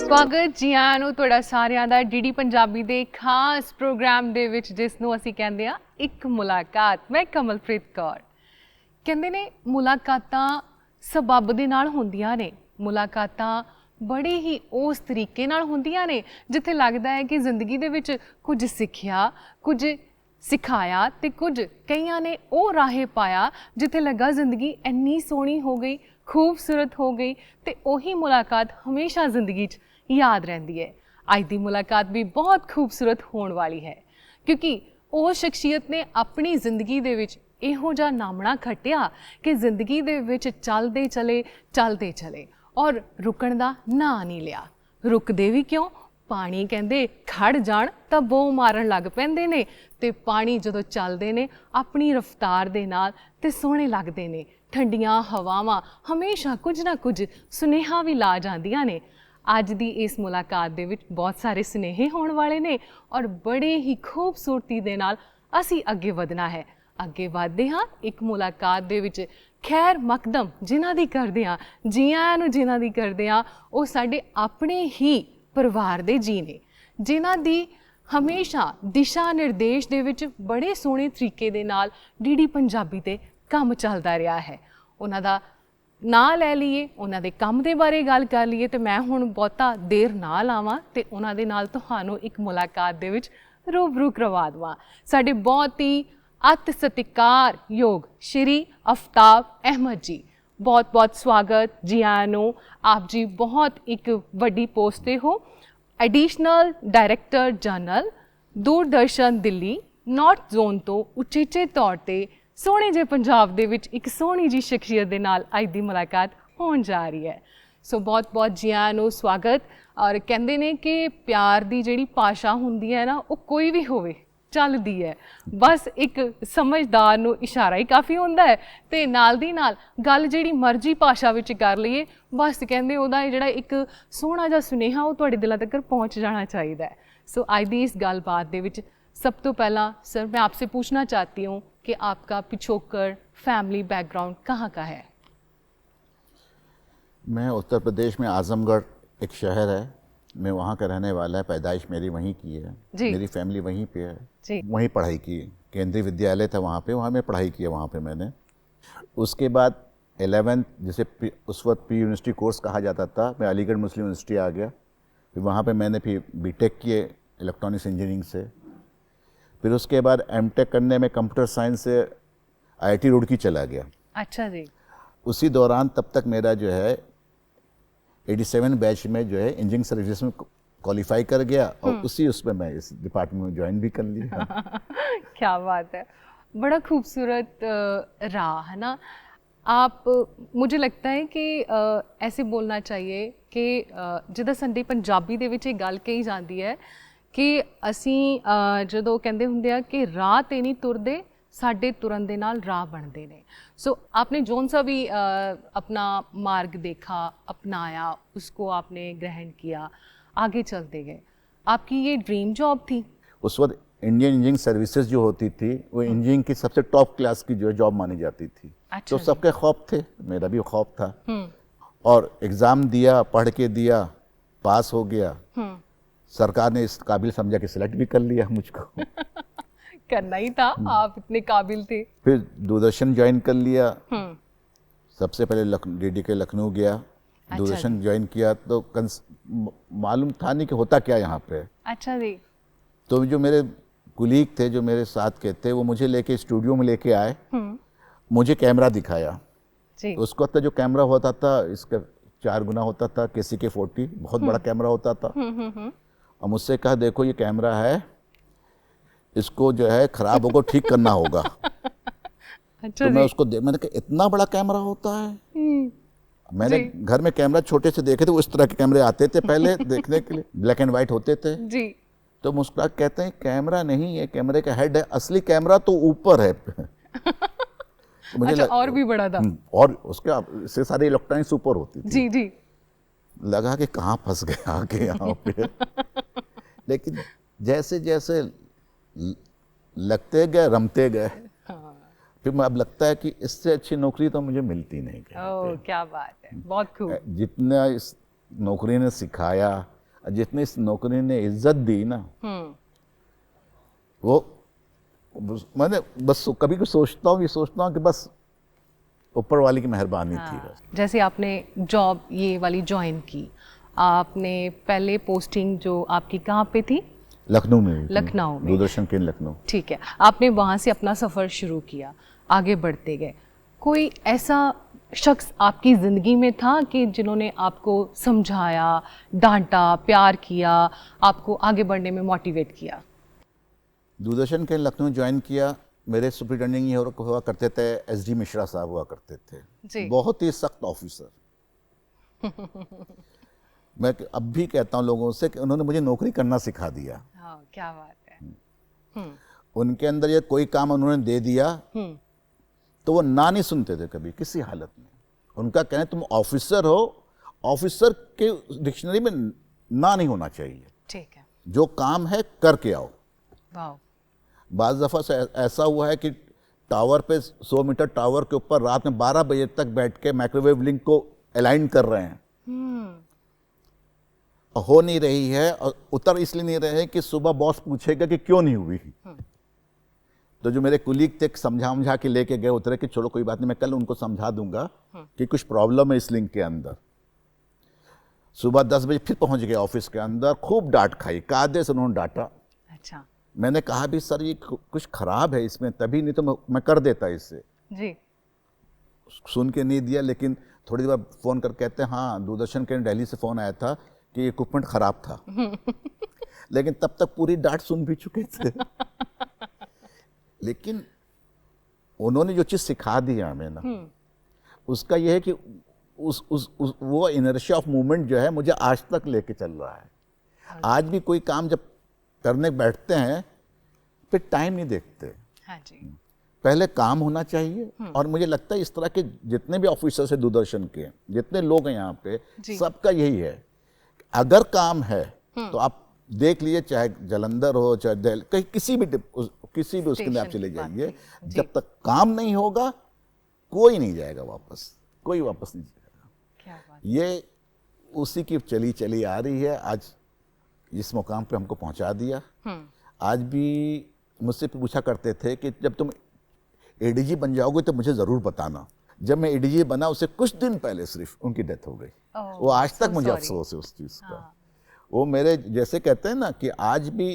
स्वागत जी आਇਆਂ ਨੂੰ ਤੁਹਾਡਾ ਸਾਰਿਆਂ ਦਾ ਡੀਡੀ ਪੰਜਾਬੀ ਦੇ ਖਾਸ ਪ੍ਰੋਗਰਾਮ ਦੇ ਵਿੱਚ ਜਿਸ ਨੂੰ ਅਸੀਂ ਕਹਿੰਦੇ ਆ ਇੱਕ ਮੁਲਾਕਾਤ। ਮੈਂ ਕਮਲਪ੍ਰੀਤ ਕੌਰ। ਕਹਿੰਦੇ ਨੇ ਮੁਲਾਕਾਤਾਂ ਸਬੱਬ ਦੇ ਨਾਲ ਹੁੰਦੀਆਂ ਨੇ, ਮੁਲਾਕਾਤਾਂ ਬੜੇ ਹੀ ਉਸ ਤਰੀਕੇ ਨਾਲ ਹੁੰਦੀਆਂ ਨੇ ਜਿੱਥੇ ਲੱਗਦਾ ਹੈ ਕਿ ਜ਼ਿੰਦਗੀ ਦੇ ਵਿੱਚ ਕੁਝ ਸਿੱਖਿਆ, ਕੁਝ ਸਿਖਾਇਆ ਤੇ ਕੁਝ ਕਈਆਂ ਨੇ ਉਹ ਰਾਹੇ ਪਾਇਆ ਜਿੱਥੇ ਲੱਗਾ ਜ਼ਿੰਦਗੀ ਇੰਨੀ ਸੋਹਣੀ ਹੋ ਗਈ, खूबसूरत हो गई तो वही मुलाकात हमेशा ज़िंदगी याद रहती है। अज की मुलाकात भी बहुत खूबसूरत होने वाली है क्योंकि वो शख्सियत ने अपनी ज़िंदगी दे विच इहो जिहा नामना खटिया कि ज़िंदगी दे विच चलते चले और रुकण दा नां नहीं लिया। रुकदे भी क्यों? पानी कहंदे खड़ जाण तां बो मारन लग पैंदे ने ते पानी जदों चलदे ने अपनी रफ्तार दे नाल ते सोहणे लगदे ने। ठंडियां हवावां हमेशा कुछ ना कुछ सुनेहा भी ला जांदियां ने। अज दी इस मुलाकात दे विच बहुत सारे सुनेहे होण वाले ने और बड़े ही खूबसूरती दे नाल असी अगे वधना है। अगे वधदे हां एक मुलाकात दे विच खैर मकदम जिन्हां दी करदे हां, जी आਇਆਂ ਨੂੰ जिन्हां दी करदे हां ਉਹ ਸਾਡੇ ਆਪਣੇ ही परिवार दे जी ने जिन्हां दी हमेशा दिशा निर्देश दे विच बड़े सोहणे तरीके दे नाल डीडी पंजाबी ते काम चलता रहा है। उन्हां दा नां लै लीए, उन्हां दे काम दे बारे गल कर लीए तो मैं हुण बहुता देर ना लावां ते उन्हां दे नाल तुहानूं एक मुलाकात दे विच रूबरू करवा देवां। साडे बहुत ही अत सत्कारयोग श्री अफताब अहमद जी, बहुत बहुत स्वागत जी आਇਆਂ ਨੂੰ। आप जी बहुत एक वड्डी पोस्ट ते हो, additional director general Doordarshan Delhi north zone तो उचेचे तौर पर सोहणे जे पंजाब दे विच एक सोहनी जी शख्सियत दे नाल अज दी मुलाकात होण जा रही है। सो बहुत बहुत जी आਇਆਂ ਨੂੰ स्वागत। और कहंदे ने कि प्यार दी जिहड़ी भाषा हुंदी है ना वो कोई भी होवे चलदी है, बस एक समझदार नूं इशारा ही काफ़ी हुंदा है ते नाल दी नाल गल जिहड़ी मर्जी भाषा विच कर लईए बस कहंदे उहदा जिहड़ा एक सोहना जिहा सुनेहा वो तुहाडे दिलां तक पहुँच जाना चाहिए। सो अज दी इस गलबात दे विच सब तो पहला सर मैं आपसे पूछना चाहती हूँ कि आपका पिछोकड़ फैमिली बैकग्राउंड कहाँ का है? मैं उत्तर प्रदेश में आजमगढ़ एक शहर है, मैं वहाँ का रहने वाला है। पैदाइश मेरी वहीं की है, मेरी फैमिली वहीं पे है, वहीं पढ़ाई की। केंद्रीय विद्यालय था वहाँ पे, वहाँ मैं पढ़ाई की है वहाँ पे मैंने। उसके बाद 11th जिसे उस वक्त प्री यूनिवर्सिटी कोर्स कहा जाता था, मैं अलीगढ़ मुस्लिम यूनिवर्सिटी आ गया। फिर वहाँ पे मैंने फिर बीटेक किए इलेक्ट्रॉनिक्स इंजीनियरिंग से। फिर उसके बाद एमटेक करने में कंप्यूटर साइंस से आईआईटी रुड़की चला गया। अच्छा जी। उसी दौरान तब तक मेरा जो है 87 बैच में जो है इंजीनियरिंग सर्विसेज में क्वालिफाई कर गया और उसी उसमें मैं इस डिपार्टमेंट में ज्वाइन भी कर लिया। क्या बात है, बड़ा खूबसूरत रहा है ना। आप मुझे लगता है कि ऐसे बोलना चाहिए कि जिदा संडे पंजाबी दे विच गल कही जाती है कि असी जदों कहंदे हुंदे आ कि राह ते नहीं तुरदे साडे तुरन दे नाल राह बनते हैं। सो आपने जोन सा भी अपना मार्ग देखा, अपनाया, उसको आपने ग्रहण किया, आगे चलते गए। आपकी ये ड्रीम जॉब थी? उस वक्त इंडियन इंजीनियरिंग सर्विसेज जो होती थी वो इंजीनियरिंग की सबसे टॉप क्लास की जो है जॉब मानी जाती थी। अच्छा, तो सबके खौफ थे, मेरा भी खौफ था। और एग्ज़ाम दिया, पढ़ के दिया, पास हो गया। सरकार ने इस काबिल समझा कि सिलेक्ट भी कर लिया मुझको। करना ही था, आप इतने काबिल थे। फिर दूरदर्शन ज्वाइन कर लिया। सबसे पहले डीडी के लखनऊ गया। अच्छा, दूरदर्शन ज्वाइन किया तो मालूम था नहीं कि होता क्या यहाँ पे। अच्छा जी। तो जो मेरे कुलीग थे जो मेरे साथ के थे वो मुझे लेके स्टूडियो में लेके आए, मुझे कैमरा दिखाया जी। तो उसको तो जो कैमरा होता था इसका 4 गुना होता था, KCK40 बहुत बड़ा कैमरा होता था। और मुझसे कहा देखो ये कैमरा है, इसको जो है खराब होगा ठीक करना होगा। अच्छा, तो मैं उसको मैंने कहा इतना बड़ा कैमरा होता है? मैंने घर में कैमरा छोटे से देखे थे, वो इस तरह के कैमरे आते थे पहले देखने के लिए, ब्लैक एंड व्हाइट होते थे जी। तो मुस्कुरा कहते हैं कैमरा नहीं है, कैमरे का हेड है, असली कैमरा तो ऊपर है। तो मुझे अच्छा, और भी बड़ा था। और उसके इससे सारी इलेक्ट्रॉनिक्स ऊपर होती थी। जी जी। लगा कि कहाँ फंस गया आके यहाँ पे। लेकिन जैसे जैसे लगते गए रमते गए, फिर मैं अब लगता है कि इससे अच्छी नौकरी तो मुझे मिलती नहीं। ओह क्या बात है, बहुत खूब। जितना इस नौकरी ने सिखाया, जितनी इस नौकरी ने इज्जत दी ना, वो मैंने बस कभी भी सोचता हूँ कि बस ऊपर वाले की मेहरबानी थी बस। जैसे आपने जॉब ये वाली ज्वाइन की, आपने पहले पोस्टिंग जो आपकी कहाँ पे थी? लखनऊ में। लखनऊ में, दूरदर्शन केंद्र लखनऊ। ठीक है, आपने वहाँ से अपना सफ़र शुरू किया, आगे बढ़ते गए। कोई ऐसा शख्स आपकी ज़िंदगी में था कि जिन्होंने आपको समझाया, डांटा, प्यार किया, आपको आगे बढ़ने में मोटिवेट किया? दूरदर्शन केंद्र लखनऊ ज्वाइन किया, मेरे सुपरिटेंडिंग हुआ करते थे एसडी मिश्रा साहब हुआ करते थे जी। बहुत ही सख्त ऑफिसर। मैं अब भी कहता हूँ लोगों से कि उन्होंने मुझे नौकरी करना सिखा दिया। हाँ, क्या बात है। उनके अंदर ये कोई काम उन्होंने दे दिया तो वो ना नहीं सुनते थे कभी किसी हालत में। उनका कहना तुम ऑफिसर हो, ऑफिसर के डिक्शनरी में ना नहीं होना चाहिए। ठीक है, जो काम है करके आओ। वाह। बाज़ दफ़ा से ऐसा हुआ है कि टावर पे 100 मीटर टावर के ऊपर रात में 12 बजे तक बैठ के माइक्रोवेव लिंक को अलाइन कर रहे हैं, हो नहीं रही है, और उतर इसलिए नहीं रहे कि सुबह बॉस पूछेगा कि क्यों नहीं हुई। तो जो मेरे कुलीग थे समझा के लेके गए, उतरे कि चलो कोई बात नहीं, मैं कल उनको समझा दूंगा कि कुछ प्रॉब्लम है इस लिंक के अंदर। सुबह 10 बजे फिर पहुंच गए ऑफिस के अंदर, खूब डांट खाई, कायदे से उन्होंने डांटा। अच्छा। मैंने कहा भी सर ये कुछ खराब है इसमें, तभी नहीं तो मैं कर देता इससे जी। सुन के नहीं दिया, लेकिन थोड़ी देर बाद फोन कर कहते हैं हाँ दूरदर्शन के दिल्ली से फोन आया था कि इक्विपमेंट खराब था। लेकिन तब तक पूरी डांट सुन भी चुके थे। लेकिन उन्होंने जो चीज सिखा दी हमें ना, उसका यह है कि वो इनर्शिया ऑफ मूवमेंट जो है मुझे आज तक लेके चल रहा है। आज भी कोई काम जब करने बैठते हैं फिर टाइम नहीं देखते। हाँ जी। पहले काम होना चाहिए। और मुझे लगता है इस तरह के जितने भी ऑफिसर्स हैं दूरदर्शन के, जितने लोग हैं यहाँ पे, सबका यही है, अगर काम है तो आप देख लीजिए, चाहे जलंधर हो चाहे दिल्ली, कहीं किसी भी उसके अंदर आप चले जाइए, जब तक काम नहीं होगा कोई नहीं जाएगा वापस, कोई वापस नहीं जाएगा। क्या बात। ये उसी की चली आ रही है, आज इस मुकाम पे हमको पहुंचा दिया। आज भी मुझसे पूछा करते थे कि जब तुम एडीजी बन जाओगे तो मुझे जरूर बताना। जब मैं एडीजी बना उससे कुछ दिन पहले सिर्फ उनकी डेथ हो गई। वो आज तक मुझे अफसोस है उस चीज का। वो मेरे जैसे कहते हैं ना कि आज भी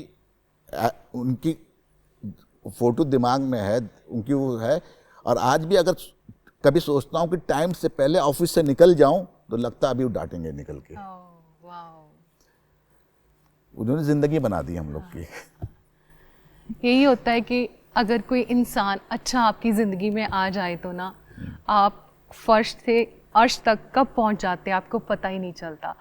उनकी फोटो दिमाग में है, उनकी वो है। और आज भी अगर कभी सोचता हूँ कि टाइम से पहले ऑफिस से निकल जाऊं तो लगता अभी वो डांटेंगे निकल के। उन्होंने जिंदगी बना दी हम लोग की। यही होता है कि अगर कोई इंसान अच्छा आपकी ज़िंदगी में आ जाए तो ना, आप फर्श से अर्श तक कब पहुंच जाते हैं आपको पता ही नहीं चलता।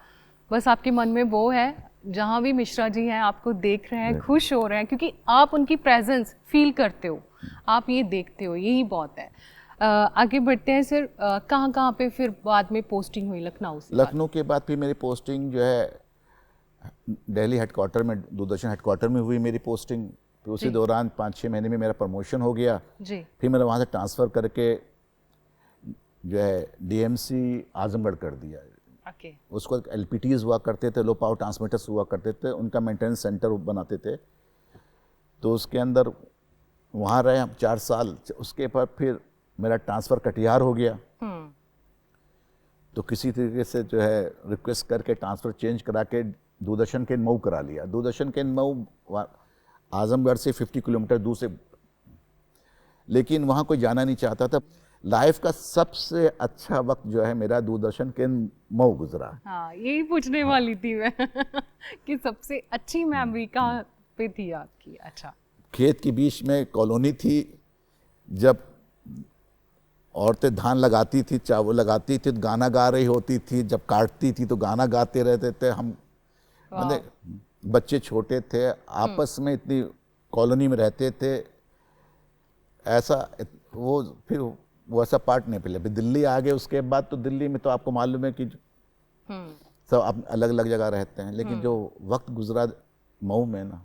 बस आपके मन में वो है, जहाँ भी मिश्रा जी हैं आपको देख रहे हैं, खुश हो रहे हैं, क्योंकि आप उनकी प्रेजेंस फील करते हो, आप ये देखते हो, यही बहुत है। आगे बढ़ते हैं सर, कहाँ पे फिर बाद में पोस्टिंग हुई लखनऊ से? लखनऊ के बाद फिर मेरी पोस्टिंग जो है दिल्ली हेडक्वार्टर में, दूरदर्शन हेडक्वार्टर में हुई मेरी पोस्टिंग। फिर उसी दौरान 5-6 महीने में मेरा प्रमोशन हो गया जी। फिर मैंने वहाँ से ट्रांसफ़र करके जो है डीएमसी आजमगढ़ कर दिया। उसको एलपीटीज हुआ करते थे, लो पावर ट्रांसमीटर्स हुआ करते थे, उनका मेंटेनेंस सेंटर बनाते थे। तो उसके अंदर वहाँ रहे हम 4 साल। उसके बाद फिर मेरा ट्रांसफ़र कटिहार हो गया। तो किसी तरीके से जो है रिक्वेस्ट करके ट्रांसफ़र चेंज करा के दूरदर्शन के मऊ करा लिया। दूरदर्शन के मऊ आजमगढ़ से 50 किलोमीटर दूर से, लेकिन वहाँ कोई जाना नहीं चाहता था। लाइफ का सबसे अच्छा वक्त जो है मेरा दूरदर्शन के मऊ गुजरा। हाँ, यही पूछने वाली थी मैं कि सबसे अच्छी मेमोरी कहाँ पे थी आपकी? अच्छा। खेत के बीच में कॉलोनी थी, जब औरतें धान लगाती थी, चावल लगाती थी तो गाना गा रही होती थी, जब काटती थी तो गाना गाते रहते थे हम। मतलब बच्चे छोटे थे, आपस में इतनी कॉलोनी में रहते थे, ऐसा वो फिर वो ऐसा पार्ट नहीं पहले। दिल्ली आ गए उसके बाद, तो दिल्ली में तो आपको मालूम है कि सब आप अलग अलग जगह रहते हैं, लेकिन जो वक्त गुजरा मऊ में ना,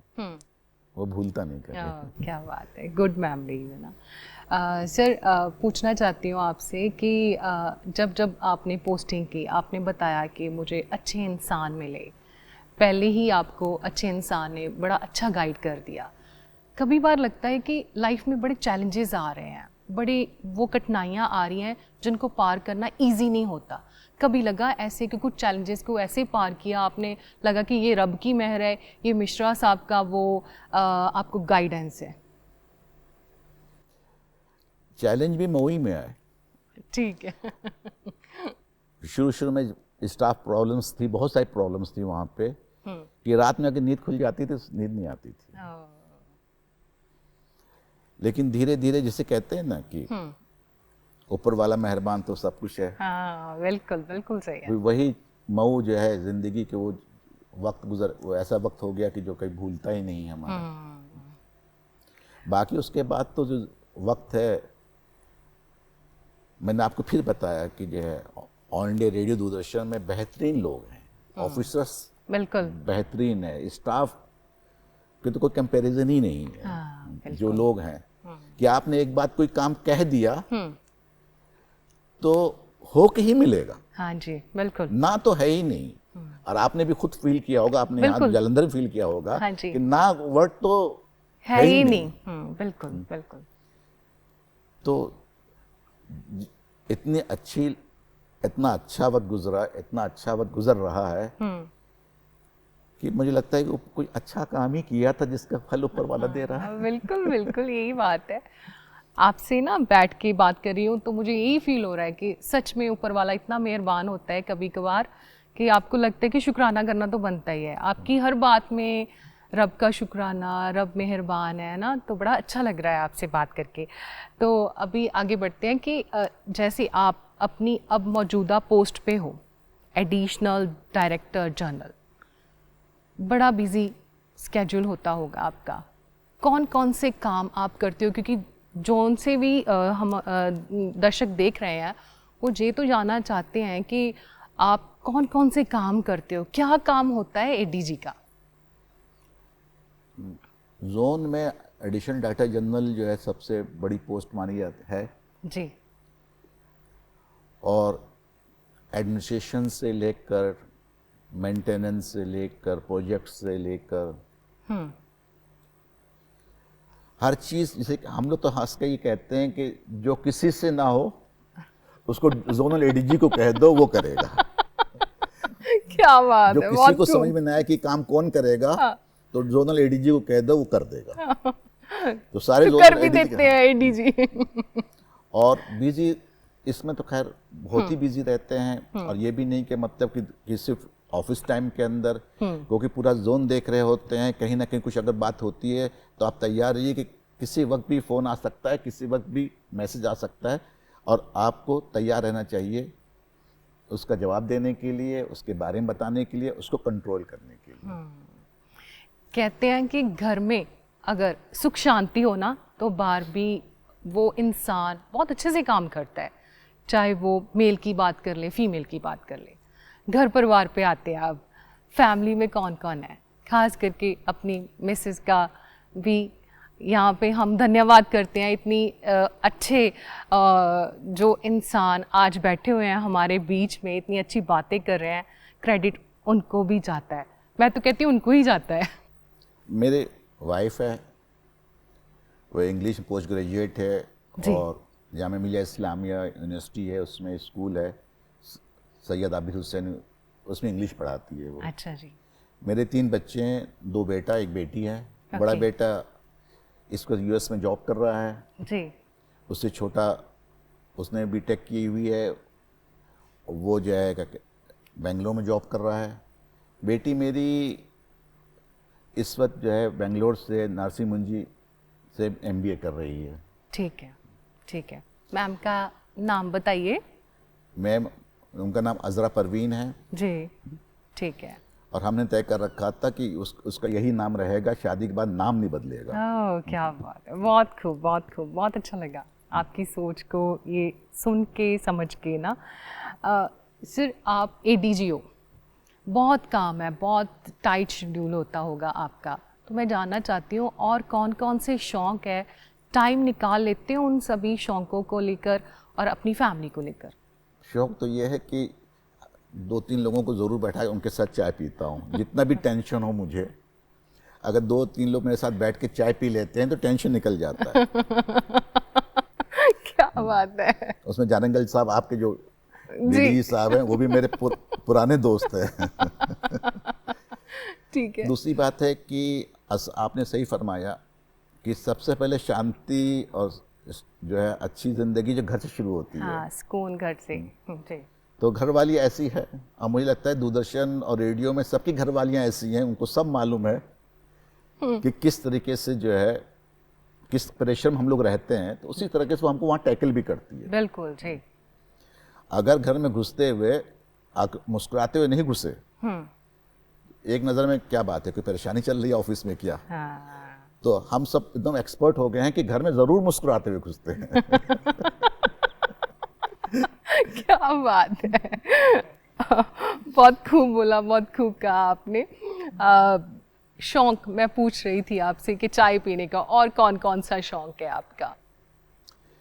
वो भूलता नहीं कभी। क्या बात है, गुड मेमोरी है ना। सर, पूछना चाहती हूँ आपसे कि जब आपने पोस्टिंग की, आपने बताया कि मुझे अच्छे इंसान मिले, पहले ही आपको अच्छे इंसान ने बड़ा अच्छा गाइड कर दिया। कभी बार लगता है कि लाइफ में बड़े चैलेंजेस आ रहे हैं, बड़ी वो कठिनाइयाँ आ रही हैं जिनको पार करना इजी नहीं होता। कभी लगा ऐसे कि कुछ चैलेंजेस को ऐसे पार किया आपने, लगा कि ये रब की मेहर है, ये मिश्रा साहब का वो आपको गाइडेंस है? चैलेंज भी मऊ में आए। ठीक है। शुरू में स्टाफ प्रॉब्लम्स थी, बहुत सारी प्रॉब्लम्स थी वहाँ पे कि रात में अगर नींद खुल जाती थी तो नींद नहीं आती थी। लेकिन धीरे धीरे जिसे कहते हैं ना कि ऊपर वाला मेहरबान तो सब कुछ है। हाँ, बिल्कुल बिल्कुल सही है। वही मऊ जो है जिंदगी के वो वक्त वो ऐसा वक्त हो गया कि जो कहीं भूलता ही नहीं है हमारा। बाकी उसके बाद तो जो वक्त है, मैंने आपको फिर बताया कि जो है ऑल इंडिया रेडियो दूरदर्शन में बेहतरीन लोग हैं, ऑफिसर्स बिल्कुल बेहतरीन है, स्टाफ के तो कोई कंपैरिजन ही नहीं है। हाँ, जो लोग हैं कि आपने एक बात कोई काम कह दिया तो हो के ही मिलेगा। हाँ जी, बिल्कुल। ना तो है ही नहीं। और आपने भी खुद फील किया होगा, आपने यहाँ जालंधर में फील किया होगा। हाँ कि ना वर्ड तो है ही नहीं। बिल्कुल बिल्कुल। तो इतनी अच्छी, इतना अच्छा वक्त गुजरा, इतना अच्छा वक्त गुजर रहा है कि मुझे लगता है कि कोई अच्छा काम ही किया था जिसका फल ऊपर वाला दे रहा है। बिल्कुल बिल्कुल, यही बात है। आपसे ना बैठ के बात कर रही हूँ तो मुझे यही फील हो रहा है कि सच में ऊपर वाला इतना मेहरबान होता है कभी कभार कि आपको लगता है कि शुक्राना करना तो बनता ही है। आपकी हर बात में रब का शुक्राना, रब मेहरबान है ना, तो बड़ा अच्छा लग रहा है आपसे बात करके। तो अभी आगे बढ़ते हैं कि जैसे आप अपनी अब मौजूदा पोस्ट पे हो, एडिशनल डायरेक्टर जनरल, बड़ा बिजी स्केड्यूल होता होगा आपका। कौन कौन से काम आप करते हो? क्योंकि जोन से भी हम दर्शक देख रहे हैं, वो ये तो जानना चाहते हैं कि आप कौन कौन से काम करते हो, क्या काम होता है एडीजी का? जोन में एडिशनल डायरेक्टर जनरल जो है सबसे बड़ी पोस्ट मानी जाती है जी। और एडमिनिस्ट्रेशन से लेकर, मेंटेनेंस से लेकर, प्रोजेक्ट से लेकर हर चीज, जैसे हम लोग तो हंस के ये कहते हैं कि जो किसी से ना हो उसको जोनल एडीजी को कह दो, वो करेगा। क्या बात जो है, किसी को समझ में ना आए कि काम कौन करेगा, तो जोनल एडीजी को कह दो, वो कर देगा। तो सारे तो कर भी देते हैं एडीजी। और बिजी इसमें तो खैर बहुत ही बिजी रहते हैं। और ये भी नहीं कि मतलब कि सिर्फ ऑफिस टाइम के अंदर, क्योंकि पूरा जोन देख रहे होते हैं, कहीं ना कहीं कुछ अगर बात होती है तो आप तैयार रहिए कि किसी वक्त भी फ़ोन आ सकता है, किसी वक्त भी मैसेज आ सकता है, और आपको तैयार रहना चाहिए उसका जवाब देने के लिए, उसके बारे में बताने के लिए, उसको कंट्रोल करने के लिए। कहते हैं कि घर में अगर सुख शांति हो ना, तो बाहर भी वो इंसान बहुत अच्छे से काम करता है, चाहे वो मेल की बात कर ले, फीमेल की बात कर ले। घर परिवार पे आते हैं, अब फैमिली में कौन कौन है? खास करके अपनी मिसेस का भी यहाँ पे हम धन्यवाद करते हैं। इतनी अच्छे जो इंसान आज बैठे हुए हैं हमारे बीच में, इतनी अच्छी बातें कर रहे हैं, क्रेडिट उनको भी जाता है। मैं तो कहती हूँ उनको ही जाता है। मेरे वाइफ है, वो इंग्लिश पोस्ट ग्रेजुएट है और जामिया मिलिया इस्लामिया यूनिवर्सिटी है, उसमें स्कूल है सैयद आबिद हुसैन, उसमें इंग्लिश पढ़ाती है वो। अच्छा जी। मेरे 3 बच्चे हैं, 2 बेटा 1 बेटी है। बड़ा बेटा इसको यूएस में जॉब कर रहा है जी। उससे छोटा, उसने बीटेक की हुई है, वो जो है बेंगलोर में जॉब कर रहा है। बेटी मेरी इस वक्त जो है बेंगलोर से नारसी मुंजी से एमबीए कर रही है। ठीक है, ठीक है। मैम का नाम बताइए। मैम, उनका नाम अजरा परवीन है जी। ठीक है। और हमने तय कर रखा था कि उसका यही नाम रहेगा, शादी के बाद नाम नहीं बदलेगा। ओह, क्या बात है, बहुत खूब, बहुत खूब, बहुत अच्छा लगा आपकी सोच को ये सुन के, समझ के ना। सर, आप एडीजी हो, बहुत काम है, बहुत टाइट शेड्यूल होता होगा आपका, तो मैं जानना चाहती हूँ और कौन कौन से शौक़ है, टाइम निकाल लेते हो उन सभी शौक़ों को लेकर और अपनी फैमिली को लेकर? शौक़ तो ये है कि 2-3 लोगों को ज़रूर बैठा के उनके साथ चाय पीता हूँ। जितना भी टेंशन हो मुझे, अगर 2-3 लोग मेरे साथ बैठ के चाय पी लेते हैं तो टेंशन निकल जाता है। क्या बात है। उसमें जानंगल साहब, आपके जो डीडी साहब हैं, वो भी मेरे पुराने दोस्त हैं। ठीक है। दूसरी बात है कि आपने सही फरमाया कि सबसे पहले शांति और जो है अच्छी ज़िंदगी जो घर से शुरू होती है। हाँ, सुकून घर से। जी। तो घरवाली ऐसी है, और मुझे लगता है दूरदर्शन और रेडियो में सबकी घरवालियाँ ऐसी हैं, उनको सब मालूम है कि किस तरीके से जो है, किस प्रेशर में हम लोग रहते हैं, तो उसी तरीके से वो हमको वहाँ टैकल भी करती है। बिल्कुल जी। अगर घर में घुसते हुए मुस्कुराते हुए नहीं घुसे, एक नज़र में क्या बात है, कोई परेशानी चल रही है ऑफिस में क्या? हाँ। तो हम सब एकदम एक्सपर्ट हो गए हैं कि घर में ज़रूर मुस्कुराते हुए घुसते हैं। क्या बात है। बहुत खूब बोला, बहुत खूब कहा आपने। शौक मैं पूछ रही थी आपसे कि चाय पीने का और कौन कौन सा शौक है आपका,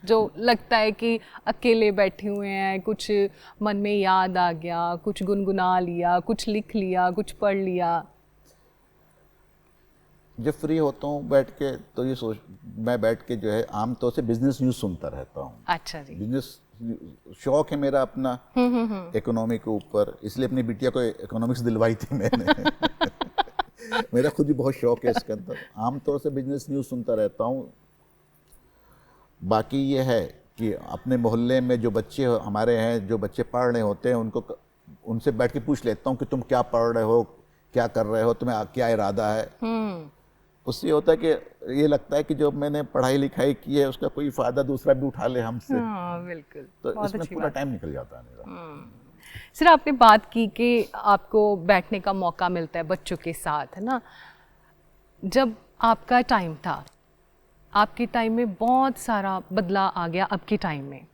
जो लगता है कि अकेले बैठे हुए हैं, कुछ मन में याद आ गया, कुछ गुनगुना लिया, कुछ लिख लिया, कुछ पढ़ लिया? जब फ्री होता हूँ बैठ के, तो मैं बैठ के जो है आमतौर से बिजनेस न्यूज़ सुनता रहता हूँ। अच्छा जी। बिजनेस शौक है मेरा अपना, इकोनॉमी के ऊपर, इसलिए अपनी बिटिया को इकोनॉमिक्स दिलवाई थी मैंने। मेरा खुद भी बहुत शौक है इसके अंदर। आमतौर से बिजनेस न्यूज़ सुनता रहता हूँ। बाकी ये है कि अपने मोहल्ले में जो बच्चे हमारे हैं, जो बच्चे पढ़ रहे होते हैं, उनसे बैठ के पूछ लेता हूँ कि तुम क्या पढ़ रहे हो, क्या कर रहे हो, तुम्हें क्या इरादा है। उससे होता है कि ये लगता है कि जो मैंने पढ़ाई लिखाई की है उसका कोई फ़ायदा दूसरा भी उठा ले हमसे। हाँ, बिल्कुल। तो इसमें पूरा टाइम निकल जाता है मेरा। सर, आपने बात की कि आपको बैठने का मौका मिलता है बच्चों के साथ, है ना? जब आपका टाइम था, आपके टाइम में बहुत सारा बदलाव आ गया अब के टाइम में।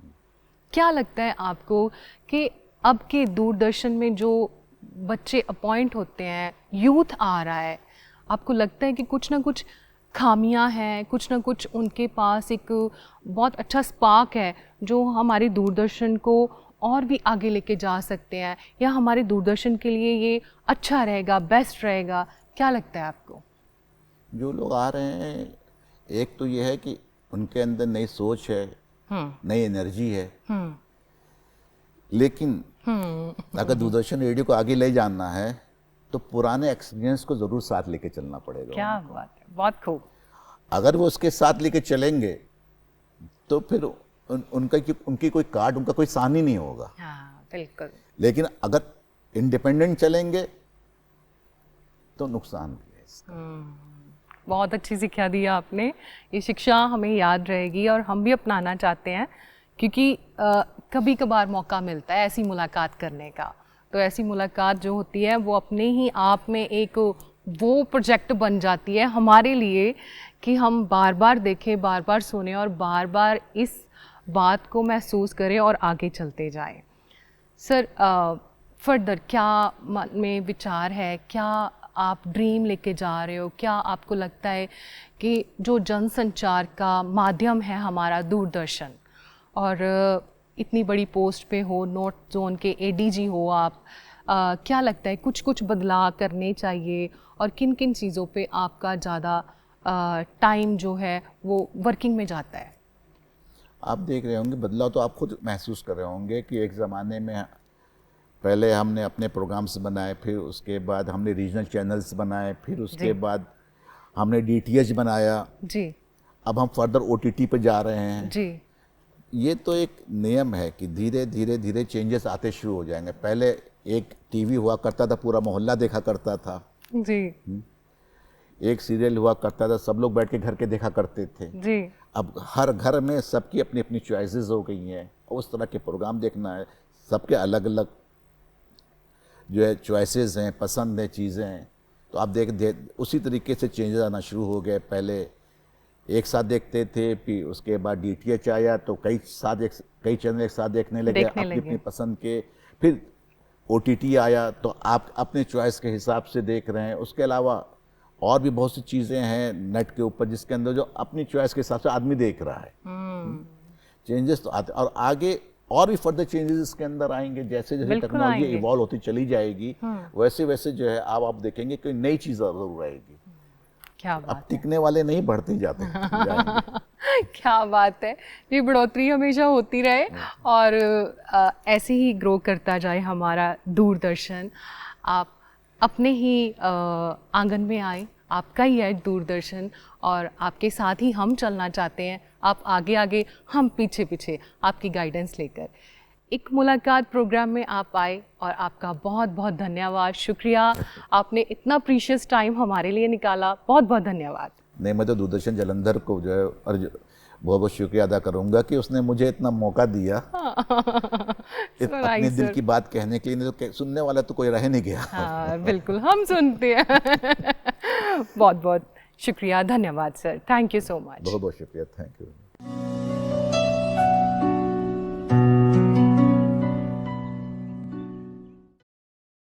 क्या लगता है आपको कि अब के दूरदर्शन में जो बच्चे अपॉइंट होते हैं, यूथ आ रहा है, आपको लगता है कि कुछ ना कुछ खामियां हैं, कुछ ना कुछ उनके पास एक बहुत अच्छा स्पार्क है जो हमारे दूरदर्शन को और भी आगे लेके जा सकते हैं, या हमारे दूरदर्शन के लिए ये अच्छा रहेगा, बेस्ट रहेगा? क्या लगता है आपको? जो लोग आ रहे हैं, एक तो ये है कि उनके अंदर नई सोच है, नई एनर्जी है, लेकिन अगर दूरदर्शन रेडियो को आगे ले जाना है तो पुराने एक्सपीरियंस को जरूर साथ लेके चलना पड़ेगा। क्या बात है, बहुत खूब। अगर वो उसके साथ लेके चलेंगे तो फिर उनकी कोई कार्ड, उनका कोई सानी नहीं होगा। हाँ, बिल्कुल। लेकिन अगर इंडिपेंडेंट चलेंगे तो नुकसान भी है इसका। बहुत अच्छी शिक्षा दी आपने। ये शिक्षा हमें याद रहेगी और हम भी अपनाना चाहते हैं, क्योंकि कभी कभार मौका मिलता है ऐसी मुलाकात करने का। तो ऐसी मुलाकात जो होती है वो अपने ही आप में एक वो प्रोजेक्ट बन जाती है हमारे लिए कि हम बार बार देखें, बार बार सुने और बार बार इस बात को महसूस करें और आगे चलते जाएं। सर, फर्दर क्या मन में विचार है? क्या आप ड्रीम लेके जा रहे हो? क्या आपको लगता है कि जो जनसंचार का माध्यम है हमारा दूरदर्शन, और इतनी बड़ी पोस्ट पे हो, नॉर्थ जोन के एडीजी हो आप, क्या लगता है कुछ कुछ बदलाव करने चाहिए, और किन किन चीज़ों पे आपका ज़्यादा टाइम जो है वो वर्किंग में जाता है? आप देख रहे होंगे बदलाव, तो आप खुद महसूस कर रहे होंगे कि एक ज़माने में पहले हमने अपने प्रोग्राम्स बनाए, फिर उसके बाद हमने रीजनल चैनल्स बनाए, फिर उसके बाद हमने डीटीएच बनाया जी। अब हम फर्दर ओटीटी पे जा रहे हैं जी। ये तो एक नियम है कि धीरे धीरे धीरे चेंजेस आते शुरू हो जाएंगे। पहले एक टीवी हुआ करता था, पूरा मोहल्ला देखा करता था जी। एक सीरियल हुआ करता था, सब लोग बैठ के घर के देखा करते थे जी। अब हर घर में सबकी अपनी अपनी चॉइसेस हो गई हैं, उस तरह के प्रोग्राम देखना है, सबके अलग अलग जो है चॉइसेस हैं, पसंद है, चीज़ें हैं। तो आप देख उसी तरीके से चेंजेस आना शुरू हो गए। पहले एक साथ देखते थे, फिर उसके बाद डीटीएच आया तो कई चैनल एक साथ देखने लगे अपनी अपनी पसंद के। फिर ओटीटी आया तो आप अपने चॉइस के हिसाब से देख रहे हैं। उसके अलावा और भी बहुत सी चीज़ें हैं नेट के ऊपर जिसके अंदर जो अपनी चॉइस के हिसाब से आदमी देख रहा है। चेंजेस तो आते और आगे और भी फर्दर चेंजेस इसके अंदर आएंगे, जैसे जैसे बिल्कुल टेक्नोलॉजी आएंगे। इवॉल्व होती चली जाएगी वैसे वैसे जो है आप देखेंगे कि नई चीज़ जरूर आएगी। क्या अब बात है। टिकने वाले नहीं बढ़ते जाते जाएंगे। क्या बात है। ये बढ़ोतरी हमेशा होती रहे और ऐसे ही ग्रो करता जाए हमारा दूरदर्शन। आप अपने ही आंगन में आए, आपका ही है दूरदर्शन और आपके साथ ही हम चलना चाहते हैं। आप आगे आगे, हम पीछे पीछे, आपकी गाइडेंस लेकर। एक मुलाकात प्रोग्राम में आप आए और आपका बहुत बहुत धन्यवाद, शुक्रिया। आपने इतना प्रीशियस टाइम हमारे लिए निकाला, बहुत बहुत धन्यवाद। नहीं, मैं तो दूरदर्शन जालंधर को जो है और बहुत बहुत शुक्रिया अदा करूंगा कि उसने मुझे इतना मौका दिया अपने दिल की बात कहने के लिए। नहीं तो सुनने वाला तो कोई रह नहीं गया। हाँ, बिल्कुल हम सुनते हैं। बहुत बहुत शुक्रिया, धन्यवाद sir, thank you so much. बहुत बहुत शुक्रिया, थैंक यू।